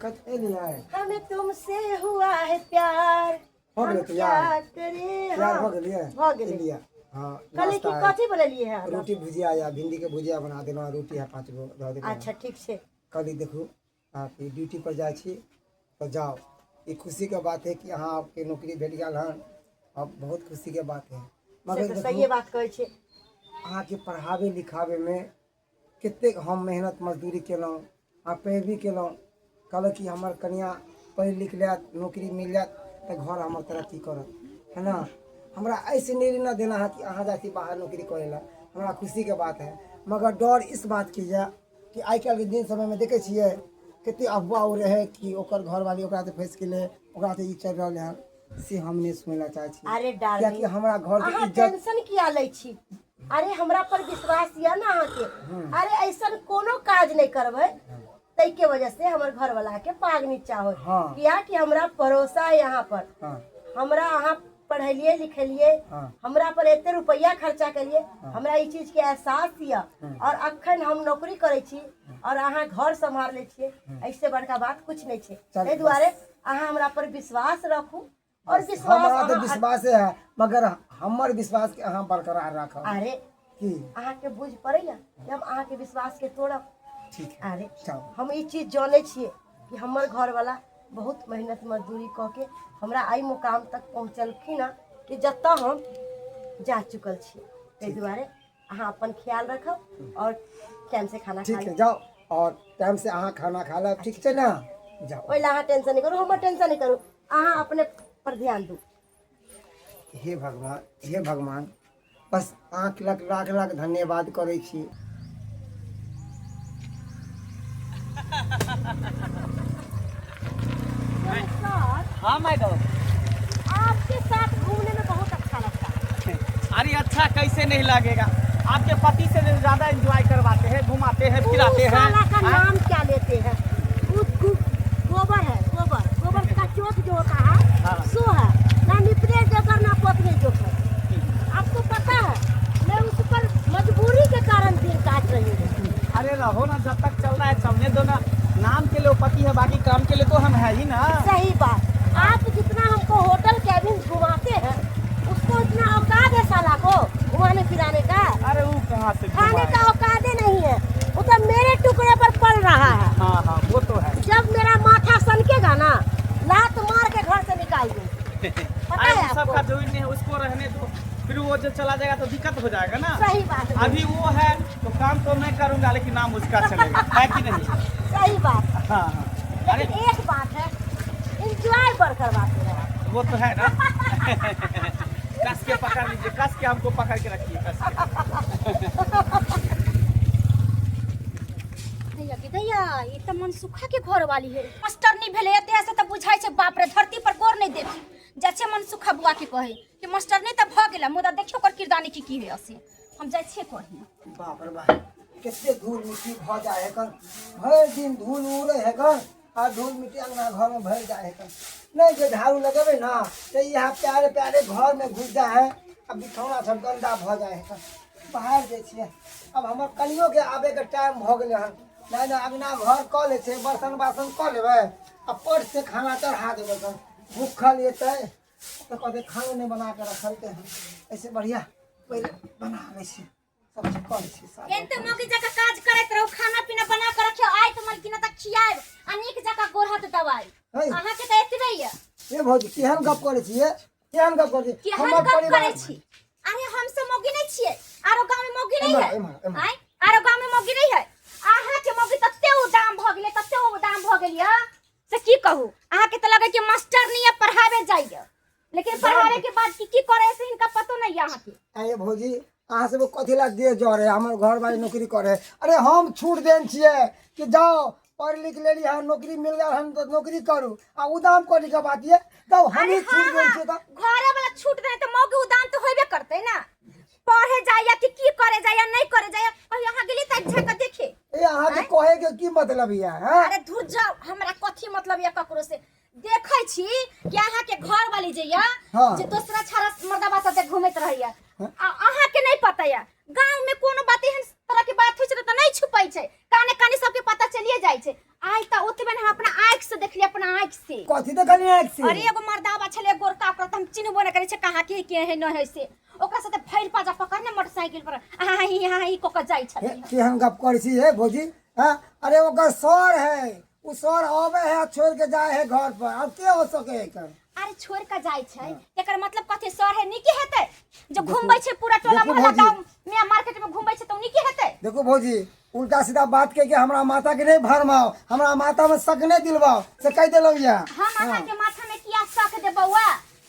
कते लिया है हमें तुमसे हुआ है प्यार। हो हम गए क्या तैयार करें। तैयार हाँ, हो गए हो गए। लिया। हाँ कल की नाश्ता है कथी बोले लिए है हम? रोटी भुजिया या भिंडी के भुजिया बना देना रोटी है 5 गो धो देना। अच्छा ठीक से कल ही देखू आप ड्यूटी पर जाए छी तो जाओ। ये खुशी के बात है कि अहाँ आपके नौकरी भेट गया हन। अब बहुत खुशी के बात है से मगर तो सही बात कहै छे। अहाँ के पढ़ावे लिखावे में कतेक हम मेहनत मजदूरी केलहुँ आ पैरवी केलहुँ। कहलक कि हमर कनिया पढ़ि लिख लेत नौकरी मिल जात तो घर हमर तरक्की करत है ना। हमरा ऐसे नहीं न देना है कि अहाँ जाती बाहर नौकरी करे ला। हमरा खुशी के बात है मगर डर इस बात की है कि आई कल के दिन समय में देखे छिए कते अफवाह उड़े है कि ओकर घरवाली ओकरा से फंस गेलै ओकरा से ई चल रहा है से हम नहीं सुनै ला चाहे छी। अरे कियाकि डार्लिंग हमरा घर के अहाँ इज्जत टेंशन किया लै छी? अरे हमरा पर विश्वास या ना अहाँ के। अरे ऐसा कोनो काज नहीं करबै तै के वजह से हमर घर वाला के पाग नीचा हो। हाँ। किया कि हमरा भरोसा है यहाँ पर। हाँ हमरा अहाँ पढ़लिए लिखलिए हाँ हमरा पर एते रुपया खर्चा करिए हमरा ई चीज के एहसास दिया और अखन हम नौकरी करे छी और अहाँ घर संभाल ले छिए ऐसे बड़का बात कुछ नहीं छे। चल ए दुआरे अहाँ हमरा पर विश्वास रखू और हमरा तो विश्वास विश्वास है मगर हमर विश्वास के अहाँ बरकरार राखब। अरे की अहाँ के बुझ पड़ैया कि हम अहाँ के विश्वास के तोड़ब? ठीक है अरे जाओ। हम ई चीज जाने छिए कि हमर घर वाला बहुत मेहनत मजदूरी क के हमरा आई मुकाम तक पहुँचलखिन कि जत्ता हम जा चुकल छिए। ताहि दुआरे अहाँ अपन ख्याल रखब और टाइम से खाना खा ठीक है जाओ और टाइम से अहाँ खाना खा लब ठीक है ना। जाओ ओइला अहाँ टेंशन नहीं करू हमर टेंशन नहीं करू अहाँ अपने पर ध्यान दू। हे भगवान बस आँख लाख लाख लाख धन्यवाद करै छी। हाँ मैडम। आपके साथ घूमने में बहुत अच्छा लगता है। अरे अच्छा कैसे नहीं लगेगा? आपके पति से ज्यादा एंजॉय करवाते हैं घुमाते हैं फिराते उस हैं। साला का हाँ? नाम क्या लेते हैं? गोबर है गोबर का चोट जो होता है हाँ। सो है ना निपने जोकर ना पोतने जोकर। आपको पता है मैं उस पर मजबूरी के कारण दिन काट रही हूँ। अरे रहो ना जब तक चल रहा है चलने दो ना। नाम के लिए पति है बाकी काम के लिए तो हम है ही ना। सही बात आप जितना हमको होटल कैबिन घुमाते हैं उसको इतना औकात है साला को घुमाने फिराने का। अरे वो कहाँ से खाने घुमाएगा? का औकात ही नहीं है वो तो मेरे टुकड़े पर पल रहा है। हाँ हाँ वो तो है। जब मेरा माथा सनकेगा ना लात मार के घर से निकाल दूंगी। पता अरे है वो सबका आपको? जरूरी नहीं है उसको रहने दो फिर वो जो चला जाएगा तो दिक्कत हो जाएगा ना। सही बात है। अभी वो है तो काम तो मैं करूंगा लेकिन नाम उसका चलेगा है कि नहीं? सही बात है। हाँ हाँ। अरे लेकिन एक बात है इंजॉय पर करवाते रहे। वो तो है ना। कस के पकड़ लीजिए कस के हमको पकड़ के रखिए कस के। दैया ये तो मनसुखा के घर वाली है। मास्टर नहीं भेले एते से त बुझाई छै बाप रे धरती पर गोर नहीं देबी। जैसे मनसुखा बुआ के कहे कि मास्टर नहीं त भ गेला मुदा देखियो कर किरदानी की है से हम जाय छे कही। बाप रे बाप कितने धूल मिट्टी भ जाए है कर भर दिन धूल उड़े है कर आ धूल मिट्टी अंगना घर में भर जाए है कर नहीं जो झाड़ू लगेबे ना तो यहाँ प्यारे प्यारे घर में घुस जाए है अब बिछौना सब गंदा भ जाए है कर बाहर जे छिए। अब हमर कनियो के आबे के टाइम भ गेले हन नहीं ना अंगना घर क ले छे बर्तन बासन क लेबे आ पट से खाना चढ़ा देबे कर भूखल एते तो कहते खाना नहीं बना के रखलते हैं ऐसे बढ़िया पहले बना ले छे सब चीज कर छे साथ एते मौकी जका काज करत रहो खाना पीना बना के रखियो आइ त मलकिना तक खियाए अनेक जका गोरहत दवाई अहाँ के त एतबे है। ये भौजी केहन गप करे छिए केहन गप करे कि हम गप करे छी? अरे हम से मौगी नहीं छिए आरो गांव में मौगी नहीं है। आइ आरो गांव में मौगी नहीं है। अहाँ के मौगी तत्ते उ दाम भ गेले तत्ते उ दाम भ गेलिया से की कहू। अहाँ के त लगे कि मास्टर नहीं है पढ़ावे जाइए लेकिन पढ़ावे के बाद की करे से इनका पतो नहीं है। अहाँ के अरे भौजी अहाँ सब कथी ला दे जा रहे हमर घर वाली नौकरी करे। अरे हम छूट देन छिए कि जाओ पढ़ लिख लेली हम नौकरी मिल गया हम तो नौकरी करू आ उदाम करे के बात ये तब हम ही छूट देन छिए त घरे वाला छूट दे तो मौगी उदान तो होबे करते ना। पढ़े जाए या कि की करे जाए या नहीं करे जाए और यहाँ गेली त अच्छा के देखे। ए अहाँ के कहे के की मतलब ये है? अरे धुर जाओ हमरा कथी मतलब या ककरो से देखे छी कि अहाँ के घर वाली जे या हाँ। जे दूसरा छाड़ा मर्दाबा साथे घूमत रहैया अहाँ के नहीं पता या गांव में कोनो बात एहन तरह के बात होय छै त नहीं छुपाई छै काने काने सबके पता चलिए जाय छै। आई त ओतबे हम अपना आंख से देखली, अपना आंख से। कथी देखली आँख से? अरे एगो मर्दावा छले गोरका, ओकरा त हम चिन्हबो न करै छै कहाँ के है न है से। ओकरा साथे फैल पाजा पकड़ने मोटरसाइकिल पर हां को के जाई छले। के हम गप करै छी हे भौजी? हां अरे ओकर सर है, उ सर आवे है छोड़ के जाए है घर पर, अब के हो सके है कर? अरे छोड़ के जाई छै एकर मतलब कथि सर है निके हेतै जो घुमबै छै पूरा टोला मोहल्ला गांव में मार्केट में घुमबै छै त निके हेतै? देखो भौजी उल्टा सीधा बात के हमरा माता के नहीं भरमाओ, हमरा माता में शक नहीं दिलवाओ से कह देलो या। हम अहाँ के माथा में किया शक दे बउआ?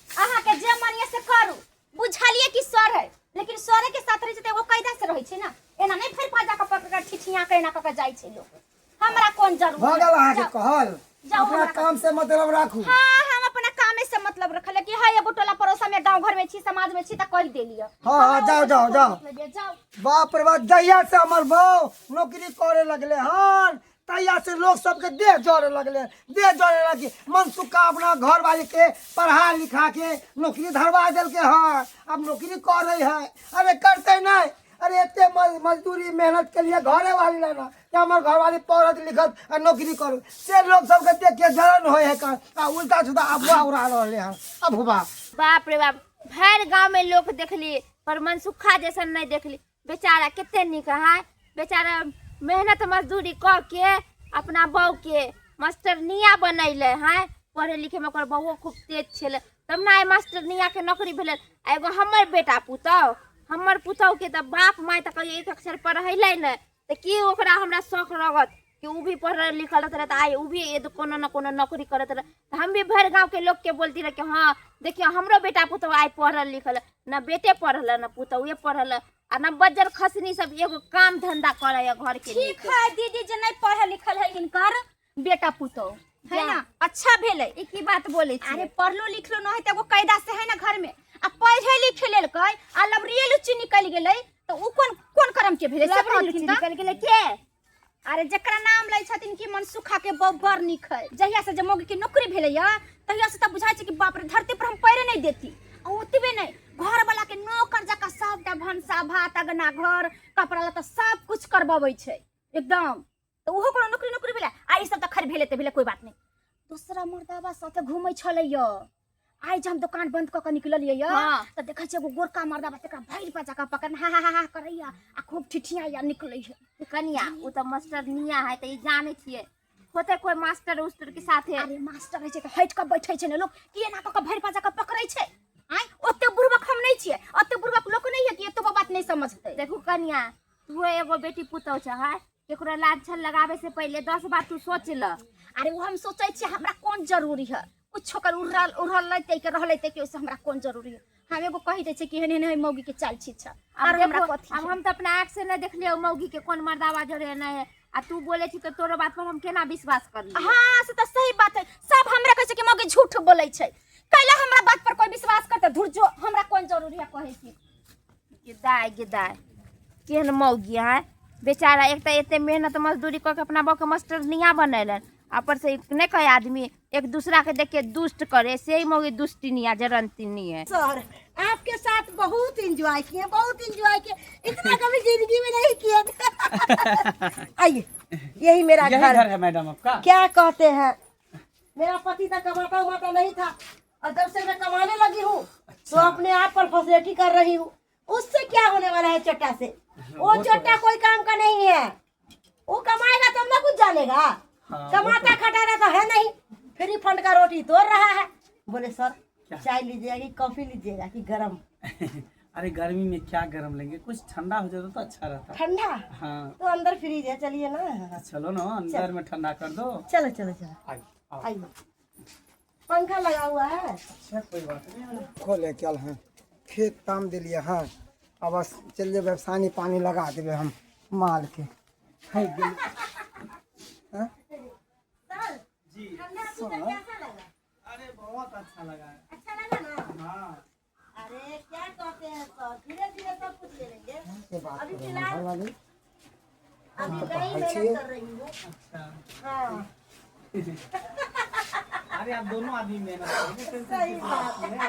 अहाँ के जे मनिए से करू। बुझलिए कि सर है, लेकिन सरे के साथ रही छै त वो कायदा से रहै छै ना। एना नहीं फेर पाजा के पकड़ के ठिठिया के एना क के जाई छै लोग। हमरा कोन जरूरत भगल अहाँ के कहल जाओ अपना काम से मतलब राखू। हां हम अपना कामे से मतलब रखले कि हां एगो टोला पड़ोसा में गांव घर में छी, समाज में छी त कह देलिए। हां जाओ जाओ जाओ। बाप रे बाप जहिया से हमर बहू नौकरी करे लगले हन तहिया से लोग सबके देह जड़े लगले, देह जड़े लगे। मनसुखा अपना घर वाली के पढ़ा लिखा के नौकरी धरवा दिल के है, अब नौकरी कर रही है। अरे करते नहीं, अरे इतने मजदूरी मेहनत के लिए घरे वाली लेना कि हमारे घर वाली पढ़त लिखत और नौकरी करो से लोग सबके देख के जलन हो है कर उल्टा सीधा अफवाह उड़ा रहे हैं। अब हुआ बाप रे बाप, भर गांव में लोग देखली पर मनसुखा जैसा नहीं देखली। बेचारा कितने निक है, बेचारा मेहनत मजदूरी क के अपना बहू के मास्टरनिया बनैले हैं। पढ़े लिखे में ओकर बहू खूब तेज छले तब ना मास्टरनिया के नौकरी भेल। एगो हमर बेटा पुतौ, हमर पुतौ के त बाप माय तक एक अक्षर पढ़ैले न त की ओकरा हमरा शौक लगत कि उ भी पढ़ल लिखल रहे त आए उ भी कोनो न कोनो नौकरी करत रहे। त हम भी भर गांव के लोग के बोलती रहे कि हां देखियो हमरो बेटा पुतौ आए पढ़ल लिखल, न बेटे पढ़ल न पुतौए पढ़ल आ न बज्जर खसनी सब एगो काम धंधा करे घर के। ठीक है दीदी जे नहीं पढ़ल लिखल है इनकर बेटा पुतौ है ना, अच्छा भेले। ई की बात बोले छी? अरे पढ़लो लिखलो न है त एगो कायदा से है ना घर में। आ पढ़े लिखे लेलकै आ लबरिए लुच्ची निकल गेलै त उ कोन करम के भेले से लुच्ची निकल गेलै के? अरे जकरा नाम लै छथिन कि मनसुखा के बड़ निक है। जहिया से जमोगी की नौकरी भेले या तहिया से त बुझाई छै कि बाप रे धरती पर हम पैरे नहीं देती। आ ओतबे नहीं घर वाला के नौकर जका सबटा भंसा भात अगना घर कपड़ा लत्ता सब कुछ करबाबै छै एकदम। तो उहो कोनो नौकरी भेले आ ई सब त खर भेले त भेले कोई बात नहीं। दूसरा मर्दावा साथे घुमै छलै य। आई जब हम दुकान बंद क के निकललिए य त देखै छै एगो गोरका मर्दावा तकरा भैर पाचा का पकड़ हा करैया आ खूब ठिठिया या निकलै है। कनिया उ त मास्टरनिया है त ई जाने छिए होते कोई मास्टर उस्टर के साथे। अरे मास्टर है छै त हट के बैठै छै न लोग कि एना क के भैर पाचा का पकड़ै छै। आई ओते बुर्बक हम नहीं छिए, ओते बुर्बक लोग नहीं है कि एतो बात नहीं समझतै। देखू कनिया तू एगो बेटी पुतौ छ है केकरो लाज छल लगावे से पहले 10 बार तू सोच ल। अरे वो हम सोचै छी हमरा कोन जरूरी है कुछ कर उड़ल लैते के रहलैते के ओसे हमरा कोन जरूरी है। हम एगो कहि दै छै कि हेने नहीं मौगी के चाल छी छ। और हमरा कथि अब हम त अपना आंख से न देखलियो मौगी के कोन मर्दावा जोरे नहीं है आ तू बोले छी त तोरो बात पर हम केना विश्वास कर ली? हां से त सही बात है। सब हमरा कहै छै कि मौगी झूठ बोलै छै। कैला हमरा बात पर कोई विश्वास करते धुर जो हमरा कोन जरूरी है कहै छी। गिदाय केहन मौगी है बेचारा। एक त एते मेहनत मजदूरी क के अपना बहू के मास्टरनिया बनैलन ऊपर से नहीं कहे आदमी एक दूसरा के देख के दुष्ट करे से ही मौगी दुष्टिनिया जरनतिनी है। सर आपके साथ बहुत एंजॉय किए, बहुत एंजॉय किए, इतना कभी जिंदगी में नहीं किया। आइए यही मेरा घर है मैडम आपका। क्या कहते हैं मेरा पति था कमाता उमाता नहीं था और जब से मैं कमाने लगी हूँ तो अपने आप पर फैसिलिटी कर रही हूँ। उससे क्या होने वाला है चट्टा से? वो चट्टा कोई काम का नहीं है, वो कमाएगा तब ना कुछ जानेगा। कमाता खटाना तो है नहीं, फ्री फंड का रोटी तोड़ रहा है। बोले सर चाय लीजिएगा कि कॉफी लीजिएगा कि गरम? अरे गर्मी में क्या गरम लेंगे, कुछ ठंडा हो जाता तो अच्छा रहता। ठंडा? हाँ तो अंदर फ्रीज है, चलिए ना। चलो ना अंदर में ठंडा कर दो। चलो चलो चलो आइए। पंखा लगा हुआ है। अच्छा कोई बात नहीं। खोले क्या है खेत काम दिलिए हाँ अब बस चलिए व्यवसायी पानी लगा देवे हम माल के है गेल। हाँ? अरे बहुत अच्छा लगा है। अच्छा लगा ना? हाँ अरे क्या कहते हैं सर, धीरे धीरे सब कुछ ले लेंगे। ये बात अभी करो, फिलहाल घर वाली अभी तो कहीं पढ़ाई मेहनत कर रही हूँ। अच्छा। हाँ अरे आप दोनों आदमी मेहनत करोगे। सही बात है।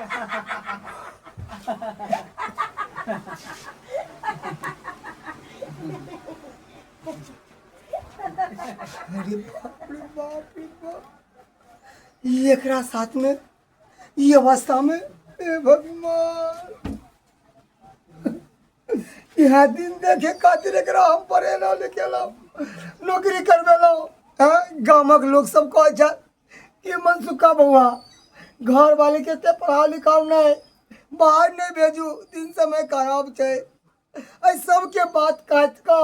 अरे बाप रे बाप रे बाप, ये एकरा साथ में ये अवस्था में, ए भगवान, यहाँ दिन देखे खातिर एकरा हम पढ़े ना लेके नौकरी करवे गामक लोग सब कहे कि मनसुखा बउआ घर वाले के ते पढ़ा लिखा नहीं, बाहर नहीं भेजू, दिन समय खराब छे, ऐ सबके बात काट का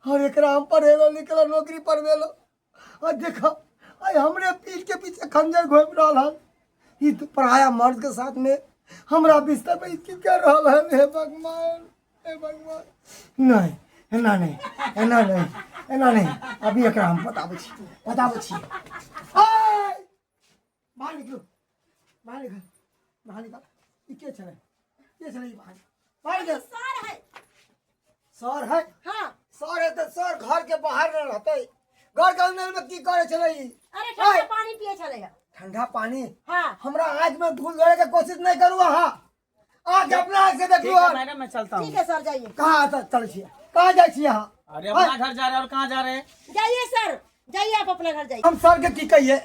और एकरा हम पढ़ेलो लिखेलो नौकरी पढ़वेलो और देखा आई हमरे पीठ के पीछे खंजर घोप रहा है। ये तो पढ़ाया मर्द के साथ में हमरा बिस्तर पे की कर रहा है। हे भगवान, हे भगवान, नहीं एना नहीं, एना नहीं, एना नहीं, अभी एकरा हम बताबै छी, बताबै छी। आय बाहर निकलो, बाहर निकल, बाहर निकल, ये के छले, ये छले, बाहर बाहर निकल। सर है, सर है, हाँ। सर है तो सर घर के बाहर न रहते, घर के अंदर में की करे छले? अरे ठंडा पानी पिए चलेगा। ठंडा पानी? हाँ। हमरा आँख में धूल धोने की कोशिश नहीं करूँ। हाँ, आँख अपना आँख से देख ठीक लो। है मैडम, मैं चलता हूँ। ठीक है सर, जाइए। कहाँ चल छिए, कहाँ जाए छिए? यहाँ अरे अपना घर जा रहे हैं और कहाँ जा रहे हैं? जाइए सर, जाइए आप अपने घर जाइए। हम सर के की कहिए,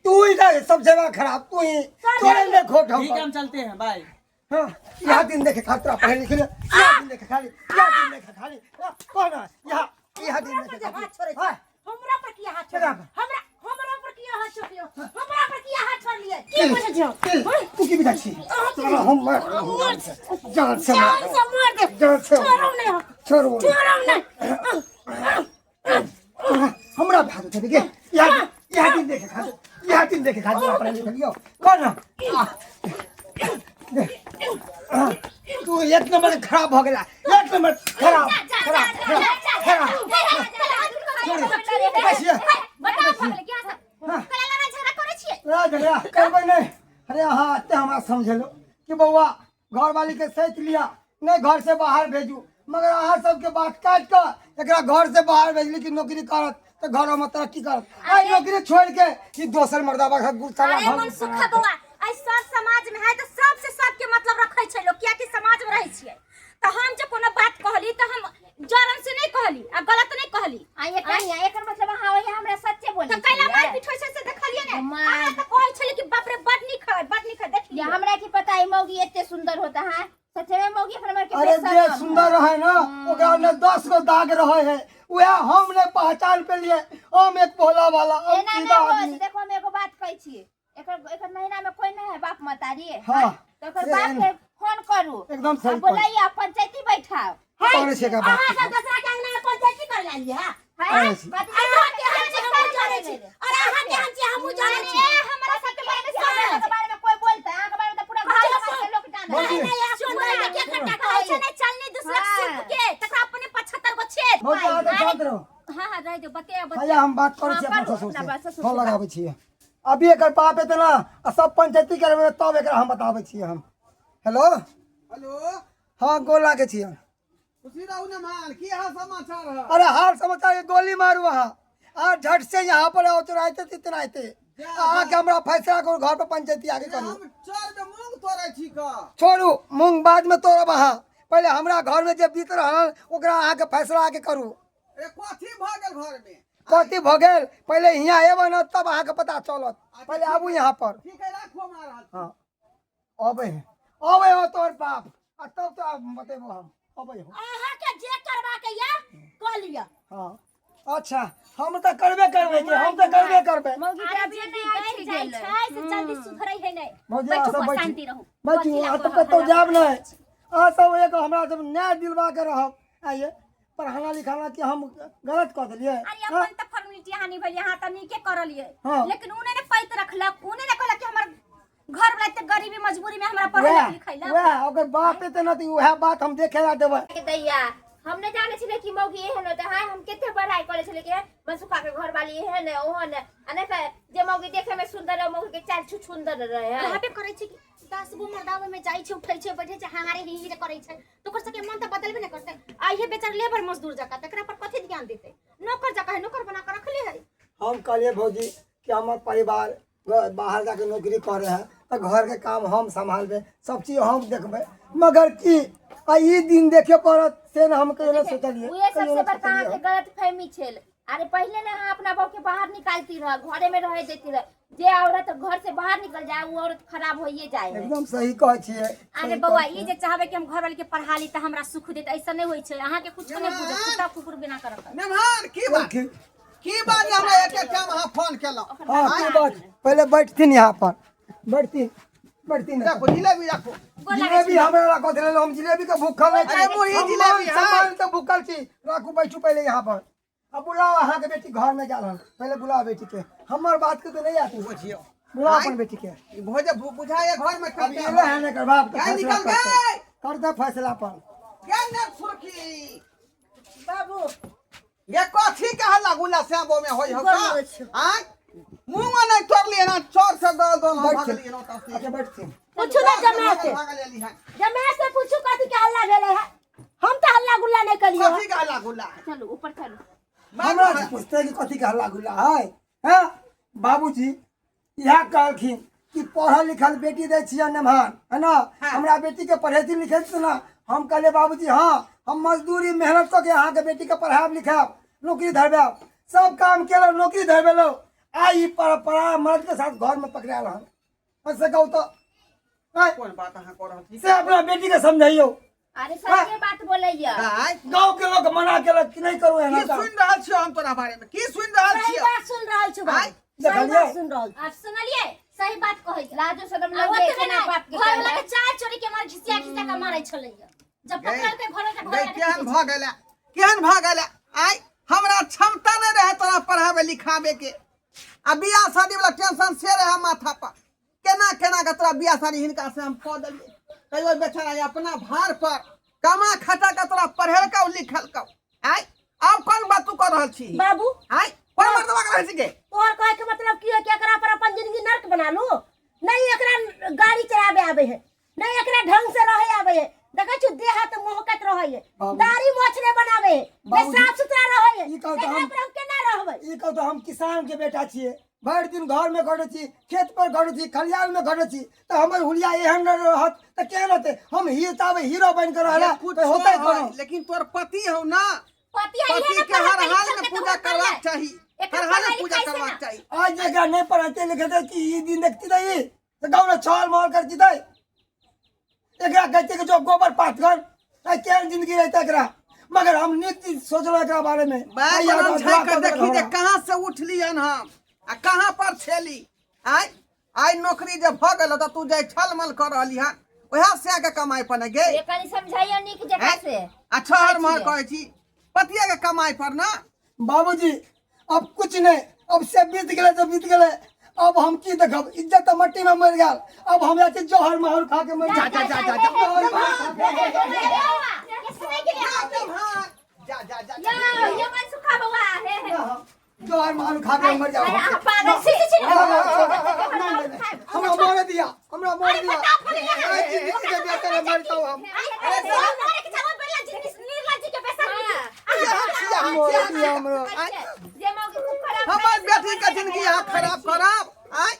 तू ही ना सब जगह खराब, तू ही तोरे ले खोट हम। ठीक है हम चलते हैं, बाय। हाँ, यहाँ दिन देखे खातिर पढ़े लिखे, यहाँ दिन देखे खाली, यहाँ दिन देखे खाली, कौन है यहाँ दिन देखे हाथ छोड़े, खाली। हमरा पर किया हाथ छोड़, केकरा हमरा पर? हमरा पर किया हाथ छोड़ लियो, हमरा पर किया हाथ छोड़ लिए, की बोले छियो? तू की बिदाई छी? तोरा हम मार जान से जान से मार दे, जान से छोड़ो नहीं, छोड़ो छोड़ो नहीं। हमरा भाग दे के यहाँ दिन देखे खाली, यहाँ दिन देखे खाली अपने लिख लियो। कौन है? तू एक नंबर खराब हो गया, एक नंबर खराब खराब खराब झगड़ा करबै नहीं। अरे हाँ, ते हमरा समझलो कि बउआ घर वाली के सैत लिया, नहीं घर से बाहर भेजू, मगर अहाँ सबके बात काट कर एकरा घर से बाहर भेजली कि नौकरी करत तो घर में तरक्की करत। आई नौकरी छोड़ के कि दोसर मर्दाबा का गुस्सा अरे मनसुखा बउआ, आई सर समाज में है तो सबसे सबके मतलब रखे छै लोग, किया कि समाज में रहे छिए। तो हम जब कोनो बात कहली तो हम जरन से नहीं कहली आ गलत नहीं कहली। आ ये कहिया एकर मतलब हां वही हमरा सच्चे बोली तो कैला मार पीठ होय से देखलिए ने, आ तो कहै छली कि बाप रे बड नी खाए, बड नी खाए। देखलिए हमरा की पता है मौगी इतने सुंदर होता है, सच्चे में मौगी अपने मर के अरे जे सुंदर रहे ना ओकरा में 10 गो दाग रहे है, वह हम ने पहचान पे लिए। हम एक भोला वाला, हम एना सीधा नहीं आदमी। हो। देखो हम एगो बात कहै छी, एकर महीना में कोई नहीं है बाप मतारी। हाँ, तो एकर बाप के फोन करू, एकदम सही बोलाइए पंचायती बैठाओ। कौन से का बात? अहाँ सब दूसरा के अंगना में पंचायती कर लालिए। हां, अरे से। अहाँ के हम से हम जाने छी, और अहाँ के हम से हम जाने छी। हमरा सबके बारे में कोई बोलता है, के बारे में तो पूरा घर समाज के लोग जाने बोलिए। हैं। सुंदर के खट्टा कहै छै ने, चलनी दूसरा सुख के तकरा अपने 75 गो छेद। बहुत ज्यादा शांत रहो। हां हां रह दो, बते भैया हम बात करै छी हाँ, अपना करू, अपना बात ससुर से, ससुर फोन से लगाबै छी। अभी एकर बाप एते ना आ सब पंचायती करबे तब एकरा हम बताबै छी। हम हेलो हेलो, हाँ, गोला के छी। खुशी रहू ने मान, की हाल समाचार है? अरे हाल समाचार, ये गोली मारू वहाँ आ झट से यहाँ पर आओ, चुराते तितराते आके हमरा फैसला करो, घर पर पंचायती आगे करू। हम 4 के मूंग तोड़े छी का। छोड़ू मूंग, बाद में तोड़ब। अहाँ पहले हमरा घर में जे बीत रहल ओकरा आके फैसला आके करू। ए कथी भ गेल घर में? कथी भ गेल पहले यहाँ एबे न तब अहाँ के पता चलत। पहले आबू यहाँ पर। ठीक है, राखो महाराज। हाँ, अबे अबे हो तोर बाप आ तब तो आप बतेबो। हम अबे हो। अहाँ के जे करबा के या क लिया। हाँ, अच्छा, हम तो करबे करबे जे, हम तो करबे करबे। मौगी के अरे अभी जे नहीं नहीं आई जाय गेल छै से जल्दी सुधरै है नहीं। भौजी बैठू, सब पर बैठू, शांति रहू। बैठू। आ तो कतौ जाब नहीं, अहाँ सब एक हमरा सब न्याय दिलवा के रहब। आइए पढ़ाना लिखाना कि हम गलत कह देलिए? अरे अपन त फॉर्मेलिटी हानि भेल, यहाँ त नीके करलिए। हाँ। लेकिन उने ने पैत रखलक, उने ने कहलक कि हमर घर वाला ते गरीबी मजबूरी में हमरा पढ़ै लिखैला। वह ओकर बाप एते न त वह बात हम देखे ला देबै। के दैया हमने जाने छले कि मौगी एहन होता है, हम केते पढ़ाई करे छले के मनसुखा के घर वाली एहन है ओहन है, अने के जे मौगी देखे में सुंदर है, मौगी के चाल छु सुंदर रहे है। कहाँ पे करे छै कि 10 गो मर्दावा में जाय छै, उठै छै, बैठे छै, हांगारे ही ही करे छै, तो कर सके मन त बदलबे न करतै। आइए बेचार लेबर मजदूर जका तकरा पर कथि ध्यान देतै? नौकर जका है, नौकर बना के रखले है। हम कहलिए भौजी कि हमर परिवार बाहर जाके नौकरी करे है तो घर के काम हम संभालबे, सब चीज हम देखबे, मगर की आ ई दिन देखे पड़त से न हम कहियो सोचलिए। उहे सबसे बड़का के गलत फहमी छल अरे पहले ना हाँ अपना बहू के बाहर निकालती रह, घरे में रह देती रह। जे औरत घर से बाहर निकल जाए वो औरत खराब होइए जाए है। एकदम सही कहै छियै। अरे बउआ ये जे चाहबे कि हम घर वाले के पढ़ा ली त हमरा सुख देत, ऐसा नहीं होई छै। अहाँ के कुछ नहीं बुझे, कुत्ता कुकुर बिना करत। मेहमान की बात की बात हमरा एक एक काम हां फोन केलो। हाँ की बात, पहले बैठथिन यहाँ पर, बैठथिन देखो जिलेबी रखो। जिलेबी हमरा रखो दे, हम जिलेबी के भूखल नहीं अरे मुरही जिलेबी, हाँ। सामान तो भूखल छी। राखू बैठू पहले यहाँ पर। अब बुलाओ अहाँ के बेटी घर में जालन, पहले बुलाओ बेटी के। हमर बात के तो नहीं आती, बुझियो बुलाओ अपन बेटी के। भोज बुझाए घर में अब ये है ना कर बाप क्या निकल गए कर दे फैसला पर। क्या न फुरकी बाबू ये कथी के हल्ला गुल्ला श्यामो में होई हो का बोलो छो। हां मुंह में नहीं तोड़ लिए ना, चोर से दो हम भाग लिए ना। अच्छा बैठथिन। पूछू ना जमात से, भाग ले ली है जमात से पूछू कथी के हल्ला भेले है। हम तो हल्ला गुल्ला नहीं करियो। कथी के हल्ला गुल्ला चलो ऊपर चलो। हमरा से पूछते कि कथी के हल्ला गुल्ला है? हैं बाबूजी यह कहलखिन कि पढ़ल लिखल बेटी दे छियै नमहान, है ना? हमरा बेटी के पढ़ेती लिखेती ना। हम कहले बाबूजी हाँ हम मजदूरी मेहनत करके अहाँ के बेटी के पढ़ाब लिखाब, नौकरी धरबाब, सब काम केलो, नौकरी धरबेलो। आई परंपरा मर्द के साथ घर में पकड़ायल हम। ऐसे कहू तो कौन बात अहाँ कर रहल छी से अपना बेटी के समझाइयो। अरे सर ये बात बोलैया। हां गांव के लोग मना केलक कि नहीं करू की एना काम। सुन रहल छियो हम तोरा बारे में, की सुन रहल सही छियो बात सुन रहल छु भाई, आय, सही देखलियै? बात सुन रहल आप सुनलिए सही बात कहै छै। लाजो शरम आ लगे ओतने केना ना बात के घर वाला कहला। के चार चोरी के मार घिसिया घिसिया के मारै छलै। जब पकड़ के घर के केहन भ गेला, केहन भ गेला। आय हमरा क्षमता नहीं रहे तोरा पढ़ावे लिखावे के। आ बियाह शादी वाला टेंशन से रहे माथा पर। केना केना के तोरा बियाह शादी हिनका से हम कह देलिए। कहियो बेचारा अपना भार पर कमा खटा के तोरा पढ़ेल का लिखल का। आय अब कौन बात तू कर रहल छी? बाबू आय कोन मर्दवा कर रहल छी के? तोहर कहे के मतलब की है कि एकरा पर अपन जिंदगी नर्क बना लू? नहीं एकरा गाड़ी चलावे आवे है, नहीं एकरा ढंग से रहे आवे है। देखै छु देह हाथ मोहकत रहे है, दाढ़ी मोछले बनावे है, नहीं साफ सुथरा रहे है। ई कहू तो एकरा हम पर हम केना रहबै? ई कहू तो हम किसान के बेटा छियै, भरि दिन घर में घटै छी, खेत पर घटै छी, खलियान में घटै छी, तो हमर हुलिया एहन न रहत त केहन होतै? हम हीरो बन के रहला कुछ तो होतै होय, कोनो? लेकिन तोर पति हो ना, पति है पति ये के हर हाल में पूजा करवाक चाहिए, हर हाल में पूजा करवाक चाहिए। आज एकरा नहीं पढ़ते लिखते कि ई दिन देखती रही तो गाँव में छल महल कर जीते। एकरा कहते कि जो गोबर पात कर केहन जिंदगी रहते एकरा। मगर हम नीति सोचलो एकरा बारे में। बात झाँक कर देखी जे कहाँ से उठलियन हम आ कहाँ पर छेली। आय आय नौकरी जब भ गेल त तू जे छलमल कर रहली हन ओहा से आके कमाई पर न गे। ये कनी समझाइयो नीक जगह से। अच्छा हर महर कहै छी पतिया के कमाई पर ना। बाबूजी अब कुछ नहीं, अब से बीत गए तो बीत गए। अब हम की देखब, इज्जत तो मट्टी में मर गया। अब हम जाके जहर महल खा के मर जा जा जा जा जा जा जा जा ये मन सुखा बउआ है। जहर महल खा के मर जाओ। अरे पागल छी हमरा मार दिया, हमरा मार दिया। आज जिंदगी के बेहतर मर जाओ हम। मार दिया हमरो। जे मौके खूब खराब हमर बेटी के जिंदगी यहाँ खराब करब। आय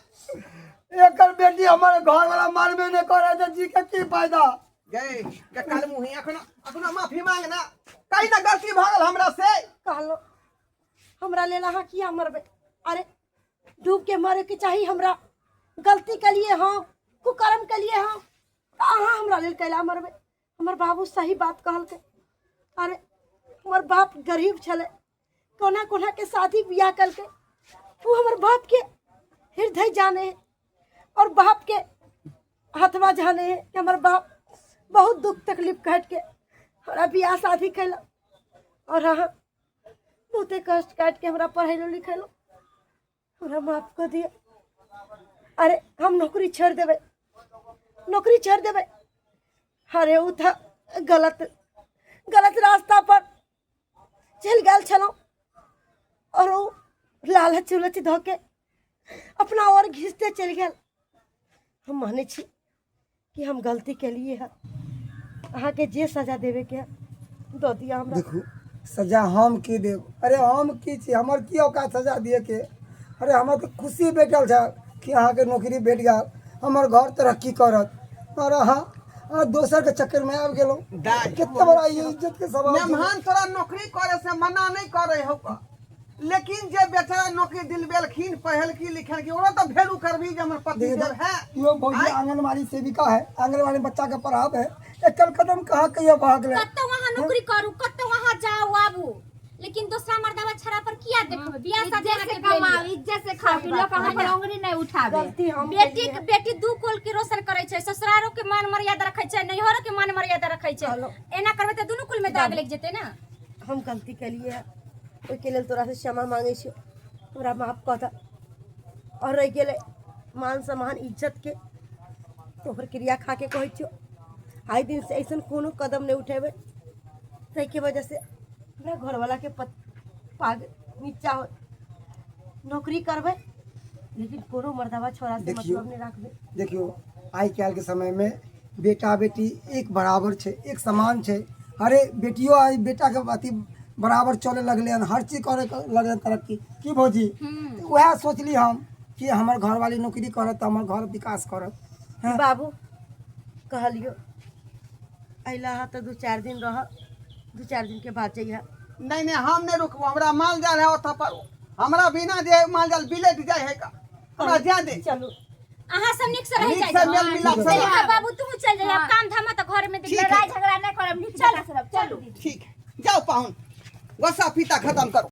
एकर बेटी हमारे घर वाला मारबे नहीं करे तो जी के की फायदा? गए के कल मुही अखनो माफी मांग ना। कहीं ना गलती भ गेल हमरा से। कहलो हमरा लेल अहाँ किया मरबे? अरे डूब के मरे के चाहिए। हमरा गलती के लिए हम, कुकर्म के लिए हम, अहाँ हमरा लेल कैला मरबे? हमर बाबू सही बात कहलके। अरे हमर बाप गरीब छले, कोना कोना के शादी बियाह करके वो हमर बाप के हृदय जाने है और बाप के हथवा जाने है कि हमर बाप बहुत दुख तकलीफ काट के हमरा बियाह शादी कैला और हाँ बहुते कष्ट काट के हमरा पढ़ेलो लिखेलो। हमरा माफ कर दिया। अरे हम नौकरी छोड़ देवे, नौकरी छोड़ देवे। अरे उ था गलत रास्ता पर चल गल छलो और वो लालच उलच धो के अपना और घिसते चल गए। हम माने छी कि हम गलती के लिए है, अहाँ के जे सजा देवे के दो दिया हमरा। देखो सजा हम की देव? अरे हम की छी, हमर की औकात सजा दिए के? अरे हमर तो खुशी बैठल छ कि अहाँ के नौकरी भेट गया, हमर घर तरक्की करत और अहाँ दोसर के चक्कर में आब गेलो। कितना बड़ा ये इज्जत के सवाल। मेहमान तोरा नौकरी करे से मना नहीं करे हो। लेकिन जे बेचारा नौकरी दिलबेलखिन पढ़लखिन लिखलखिन ओरा तो भेलू करबी जे हमर पति देखिए देव है यो भौजी आंगनबाड़ी सेविका है, आंगनबाड़ी में बच्चा के पढ़ावे है, एकल कदम कहाँ के ये भाग ले। कत्तो वहाँ नौकरी करू, कत्तो वहाँ जाओ आबू, लेकिन दूसरा मर्दवा छड़ा पर किया देखो, बियाह शादी इज्जत से कमाओ, इज्जत से खाओ, लोग कहाँ पर उंगली नहीं उठावे। गलती हम बेटी दू कुल के रोशन करे छै, ससुरारो के मान मर्यादा रखे छै, नैहरो के मान मर्यादा रखे छै। एना करबे त दुनू कुल में दाग लग जेते ना। हम गलती केलिए ओहिके लेल तोरा से क्षमा मांगे छियो, हमरा माफ कऽ दे। और रहि गेलै मान सम्मान इज्जत के, तोहर क्रिया खा के कहै छियो आइ दिन से ऐसन कोनो कदम नहीं उठेबै ताहिके वजह से हमरा घरवाला के पाग नीचा हो। नौकरी करबै लेकिन कोनो मर्दवा छोरा से मतलब नहीं रखबै। देखियो आइ काल्हि के समय में बेटा बेटी एक बराबर छै, एक समान छै। अरे बेटियो आई बेटा के अथी बराबर चले लगले हन, हर चीज करे लगले तरक्की की भौजी। वह सोचली हम कि हमर घर वाली नौकरी करत तो हमर घर विकास करत। बाबू कहलियो अइला तो 2-4 दिन रह, 2-4 दिन के बाद जइहा। नहीं हम नहीं रुकबो, हमरा माल जाल है ओथा पर, हमरा बिना जे माल जाल बिलेट जाय है का हमरा जा दे। चलो अहाँ सब निक से रह नीक जाय से मेल मिलाप से चल बाबू तू चल जाय, अब काम धामा त घर में देख। ठीक है। लड़ाई झगड़ा नहीं करब, नीचे चल चलो। ठीक है, जाओ पाहुन, वसा फीता खत्म करो।